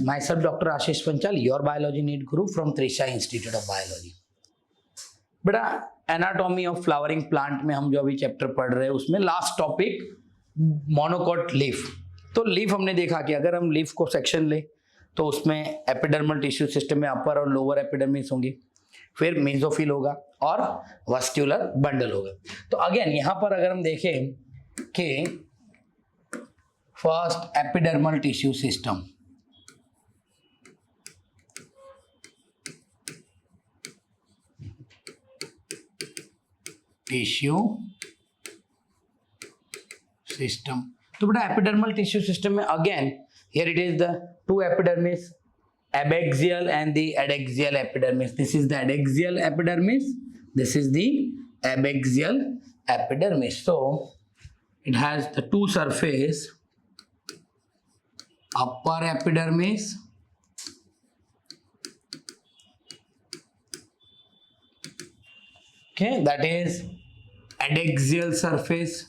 myself Dr. Ashish Panchal, your biology need guru from Trisha Institute of Biology. बेटा anatomy of flowering plant में हम जो अभी chapter पढ़ रहे हैं उसमें लास्ट टॉपिक मोनोकोट लीफ। तो लीफ हमने देखा कि अगर हम लीफ को सेक्शन ले तो उसमें एपिडर्मल टिश्यू सिस्टम में अपर और लोअर एपिडर्मिस होंगे, फिर मेसोफिल होगा और वास्क्यूलर बंडल होगा। तो अगेन यहां पर अगर हम देखें कि first epidermal tissue system, tissue system, तो बेटा एपिडर्मल टिश्यू सिस्टम में again here it is the two epidermis, abaxial and the adaxial epidermis. This is the adaxial epidermis, this is the abaxial epidermis. So it has the two surface, upper epidermis okay, that is adaxial surface,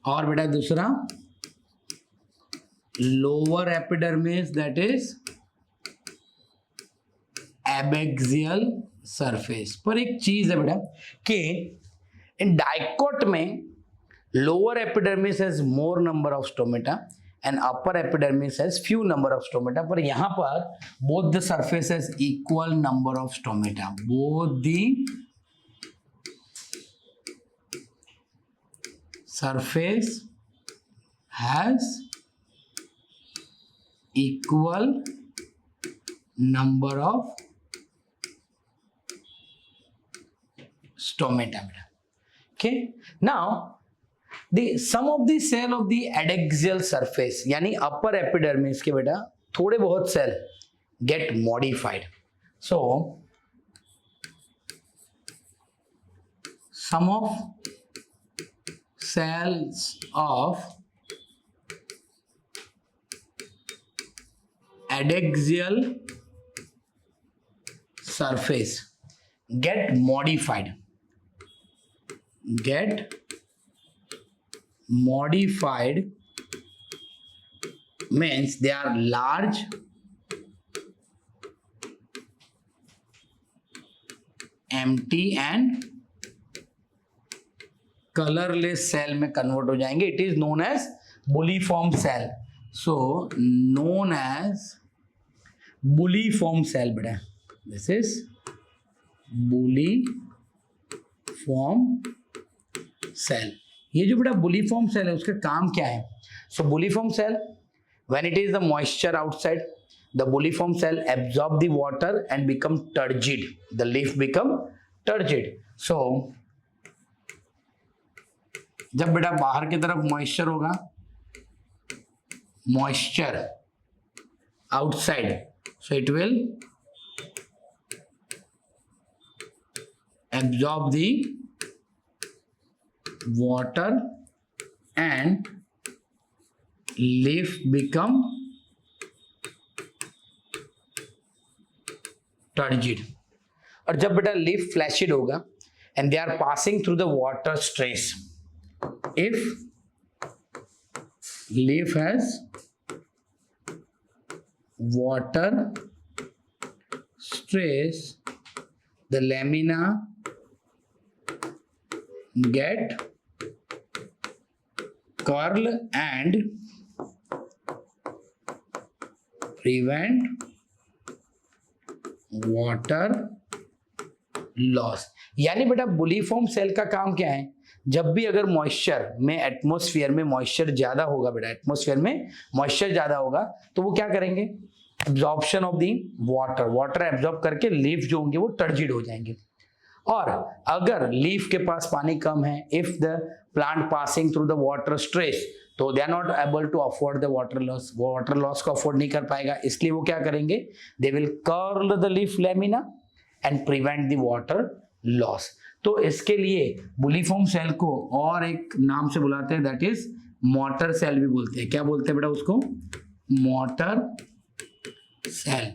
और बेटा दूसरा lower epidermis, that is abaxial surface। पर एक चीज है बेटा कि इन dicot में lower epidermis has more number of stomata and upper epidermis has few number of stomata, पर यहां पर both the surface has equal number of stomata, both the surface has equal number of stomata. Okay, now the some of the cell of the adaxial surface यानी upper epidermis के बेटा थोड़े बहुत cell get modified. So some of cells of adaxial surface get modified means they are large empty and colorless cell में convert हो जाएंगे। it is known as bulliform cell, so known as bulliform cell बेटा, this is bulliform cell। ये जो बेटा bulliform cell है उसका काम क्या है? So bulliform cell, when it is the moisture outside, the bulliform cell absorb the water and become turgid, the leaf become turgid। So जब बेटा बाहर की तरफ मॉइस्चर होगा, moisture outside, so it will absorb the water and leaf become turgid। और जब बेटा leaf flaccid होगा and they are passing through the water stress, if leaf has water stress, the lamina get curl and prevent water loss। यानी बेटा bulliform cell का काम क्या है? जब भी अगर मॉइस्चर में एटमॉस्फेयर में मॉइस्चर ज्यादा होगा बेटा, एटमॉस्फेयर में मॉइस्चर ज्यादा होगा तो वो क्या करेंगे? Absorption of the water, water absorb करके लीफ जो होंगे वो टर्जिड हो जाएंगे। और अगर लीफ के पास पानी कम है, if the plant passing through the water stress, तो they are not able to afford the water loss, वो वाटर लॉस को अफोर्ड नहीं कर पाएगा, इसलिए वो क्या करेंगे? They will curl the leaf lamina and prevent the water loss. तो इसके लिए बुलीफॉर्म सेल को और एक नाम से बुलाते हैं, दैट इज मोटर सेल भी बोलते हैं। क्या बोलते हैं बेटा उसको? मोटर सेल,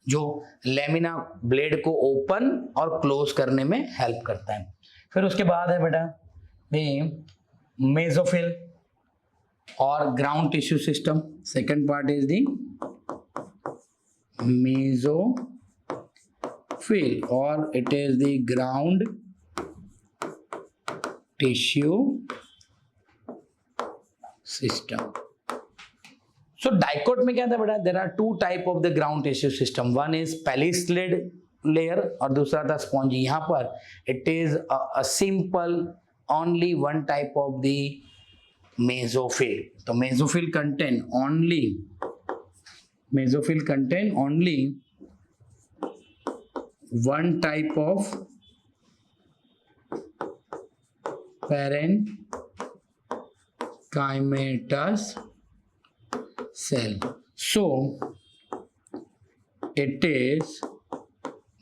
जो लेमिना ब्लेड को ओपन और क्लोज करने में हेल्प करता है। फिर उसके बाद है बेटा mesophyll. or ground tissue system. Second part is the mesophyll, or it is the ground tissue system. So dicot में क्या था बेटा? There are two type of the ground tissue system. One is palisade layer और दूसरा था spongy. यहाँ पर it is a simple only one type of the mesophyll. तो mesophyll contain only one type of parenchymatous cell. So it is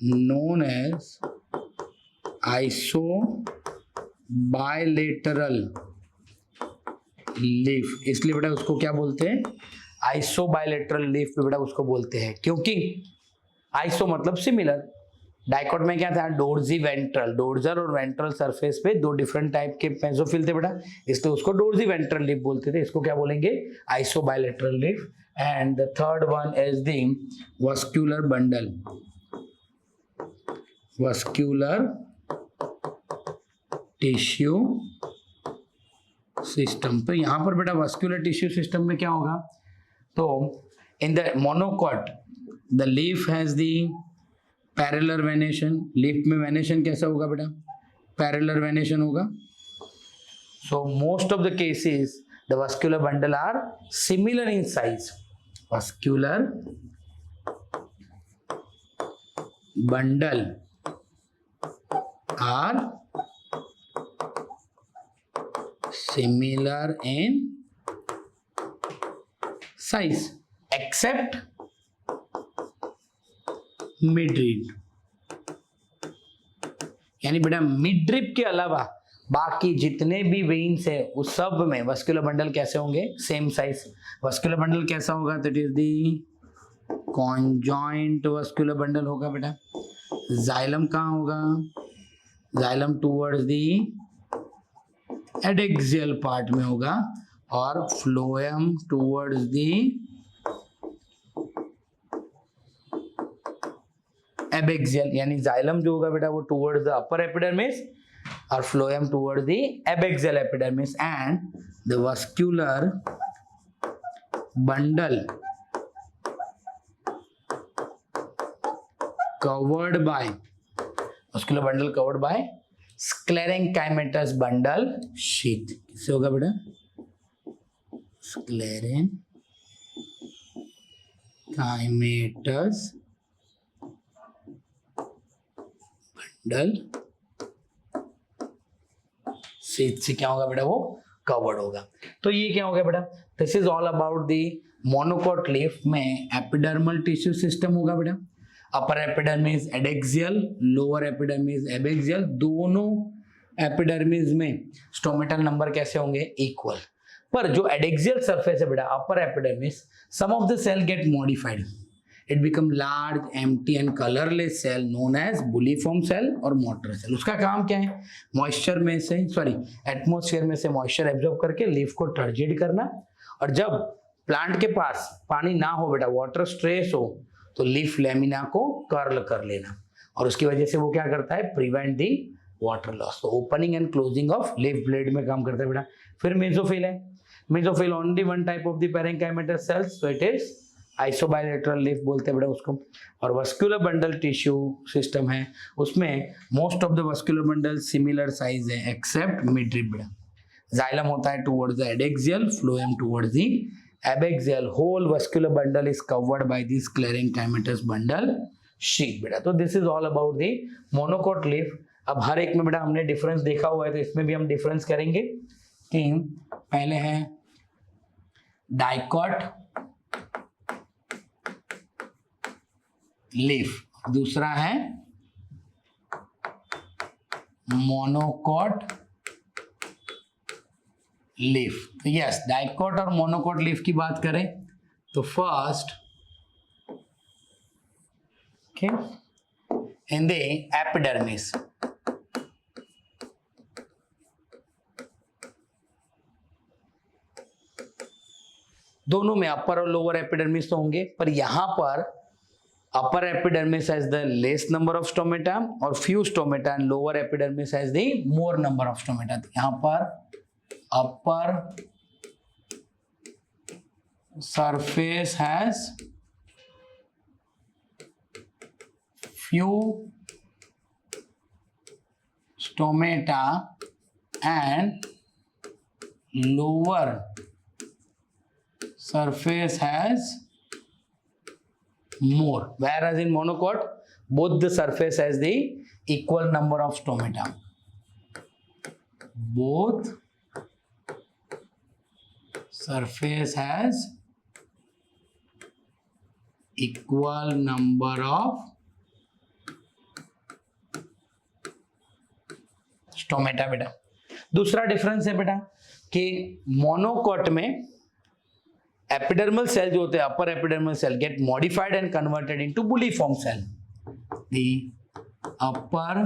known as isobilateral leaf. इसलिए बेटा उसको क्या बोलते हैं? आइसोबाइलेटरल लीफ पे बेटा उसको बोलते हैं, क्योंकि आइसो मतलब सिमिलर. डाइकॉट में क्या था? डोर्जी वेंट्रल, डोर्जल और वेंट्रल सरफेस पे दो डिफरेंट टाइप के मेसोफिल थे बेटा, इसलिए उसको डोर्जी वेंट्रल लीफ बोलते थे. इसको क्या बोलेंगे? Isobilateral leaf. And the third one is the vascular bundle. Vascular tissue system. तो यहां पर बेटा वस्क्यूलर टिश्यू सिस्टम में क्या होगा? तो in the monocot the leaf has the parallel venation. Leaf में वेनेशन कैसा होगा बेटा? पैरेलल वेनेशन होगा. So most of the cases the vascular bundle are similar in size. Vascular bundle are similar in size except midrib. यानी बेटा midrib के अलावा बाकी जितने भी वेन्स है उस सब में वस्कुलर बंडल कैसे होंगे? Same size. वस्कुलर बंडल कैसा होगा? That is the conjoint vascular bundle होगा बेटा. जाइलम कहाँ होगा? Xylem towards the adaxial part में होगा और फ्लोएम टूवर्ड्स दी एबेक्सियल. यानी जाइलम जो होगा बेटा वो टूवर्ड्स द अपर एपिडर्मिस और phloem towards the abaxial epidermis. And the vascular bundle covered by sclerenchymatous bundle sheath. किससे होगा बेटा? स्क्लेरेंकाइमेटस बंडल शीथ से क्या होगा बेटा? वो कवर्ड होगा. तो ये क्या हो गया बेटा? This is all about the monocot leaf में एपिडर्मल टिश्यू सिस्टम होगा बेटा. Upper epidermis adaxial, lower epidermis abaxial. दोनों एपिडर्मिस में स्टोमेटल नंबर कैसे होंगे? इक्वल. पर जो एडेक्सियल सरफेस है बेटा upper epidermis, some of the cell get modified. It become large empty and colourless cell known as bulliform cell और motor cell. उसका काम क्या है? मॉइस्चर में से एटमॉस्फेयर में से मॉइस्चर एब्जॉर्ब करके लीफ को टर्जिड करना. और जब प्लांट के पास पानी ना हो बेटा, वाटर स्ट्रेस हो, तो लीफ लेमिना को कर्ल कर लेना. और उसकी वजह से वो क्या करता है? Prevent the water loss. तो opening and closing of leaf blade में काम करता है बेटा. फिर मेसोफिल है. Mesophyll only one type of the parenchymatous cells, so it is isobilateral leaf बोलते हैं बेटा उसको. और वस्कुलर बंडल टिश्यू सिस्टम है, उसमें most of the vascular bundle similar size है एक्सेप्ट मिडरिब बेटा. जाइलम होता है towards the adaxial, phloem towards the abaxial. Whole vascular bundle is covered by this sclerenchymatous bundle sheath बेटा. तो this is all about the monocot leaf. अब हर एक में बेटा हमने डिफरेंस देखा हुआ है, तो इसमें भी हम डिफरेंस करेंगे कि पहले है डाइकॉट लीफ, दूसरा है मोनोकॉट लीफ. यस, डाइकॉट और मोनोकॉट लीफ की बात करें तो फर्स्ट इन द एपिडर्मिस, दोनों में अपर और लोअर एपिडर्मिस तो होंगे, पर यहां पर upper epidermis has the less number of stomata और few stomata, and lower epidermis has the more number of stomata. यहां पर upper surface has few stomata and lower surface has more, whereas in monocot both the surface has the equal number of stomata. Both surface has equal number of stomata. बेटा दूसरा difference है बेटा कि monocot में epidermal cell जो होते हैं, upper epidermal cell get modified and converted into bulliform cell. The upper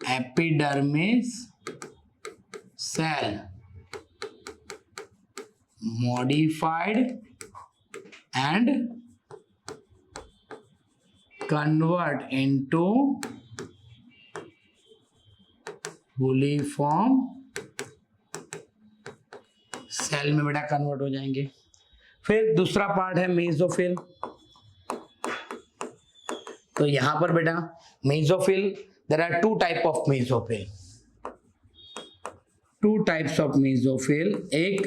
epidermis cell modified and convert into bulliform cell में बेटा कन्वर्ट हो जाएंगे। फिर दूसरा पार्ट है मेसोफिल। तो यहां पर बेटा mesophyll, there are two type of mesophyll, two types of mesophyll, एक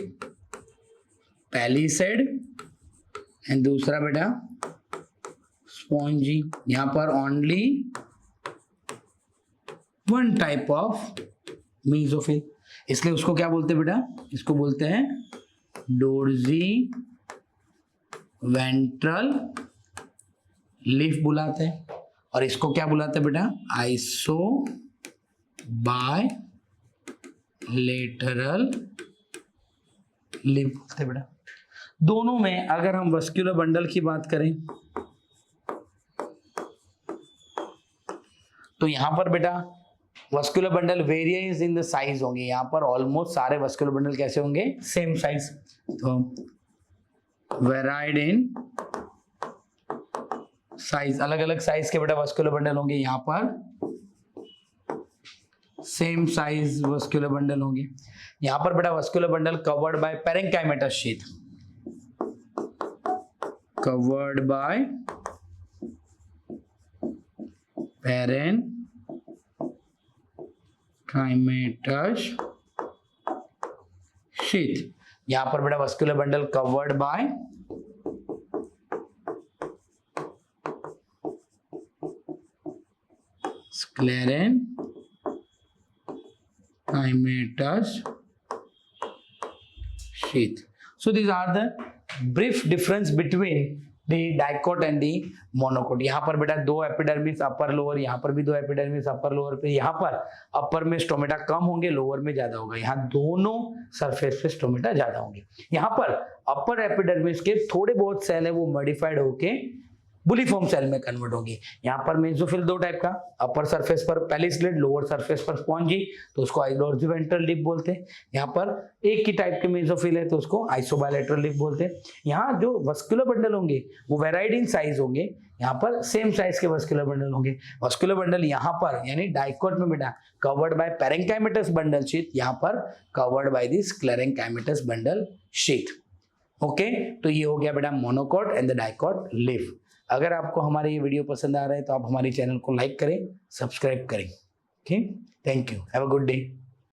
पैलिसेड एंड दूसरा बेटा स्पॉन्जी। यहां पर only one type of mesophyll, इसलिए उसको क्या बोलते हैं बेटा, इसको बोलते हैं डोर्जी वेंट्रल लीफ बुलाते हैं, और इसको क्या बुलाते हैं बेटा, आइसो बाय लेटरल लीफ बोलते हैं बेटा। दोनों में अगर हम वस्कुलर बंडल की बात करें तो यहां पर बेटा vascular bundle variance in the size होंगे। यहां पर ऑलमोस्ट सारे वस्कुलर बंडल कैसे होंगे, सेम साइज। तो वेराइड इन साइज, अलग अलग साइज के बेटा वस्कुलर बंडल होंगे। यहां पर सेम साइज वस्कुलर बंडल होंगे। यहां पर बेटा vascular bundle covered by parenchymatous sheath, covered by parenchymatous sheath. यहां पर बेटा vascular bundle covered bye sclerenchymatous sheath. So these are the brief difference between the dicot and the monocot. यहाँ पर बेटा दो एपिडर्मिस अपर लोअर, यहाँ पर भी दो एपिडर्मिस अपर लोअर पे, यहाँ पर अपर में स्टोमेटा कम होंगे, लोअर में ज्यादा होगा। यहाँ दोनों सरफेस पे स्टोमेटा ज्यादा होंगे। यहाँ पर अपर एपिडर्मिस के थोड़े बहुत सेल है वो मॉडिफाइड होके बुलिफॉर्म सेल में कन्वर्ट होगी। यहाँ पर मेसोफिल दो टाइप का, अपर सरफेस पर पैलिस्लेड, लोअर सरफेस पर स्पॉन्जी, तो उसको आइसोवेंट्रल लीफ बोलते हैं। यहाँ पर एक ही टाइप के मेसोफिल है तो उसको आइसोबायलैटरल लीफ बोलते हैं। यहाँ जो वस्कुलर बंडल होंगे वो वेराइड इन साइज होंगे, यहाँ पर सेम साइज के वस्कुलर बंडल होंगे। वस्कुलर बंडल यहाँ पर यानी डाइकोट में बेटा covered by parenchymatous bundle sheath, यहाँ पर covered by the sclerenchymatous bundle sheath. Okay, तो ये हो गया बेटा monocot and the dicot leaf. अगर आपको हमारे ये वीडियो पसंद आ रहा है तो आप हमारे चैनल को लाइक करें, सब्सक्राइब करें। Okay, thank you, have a good day.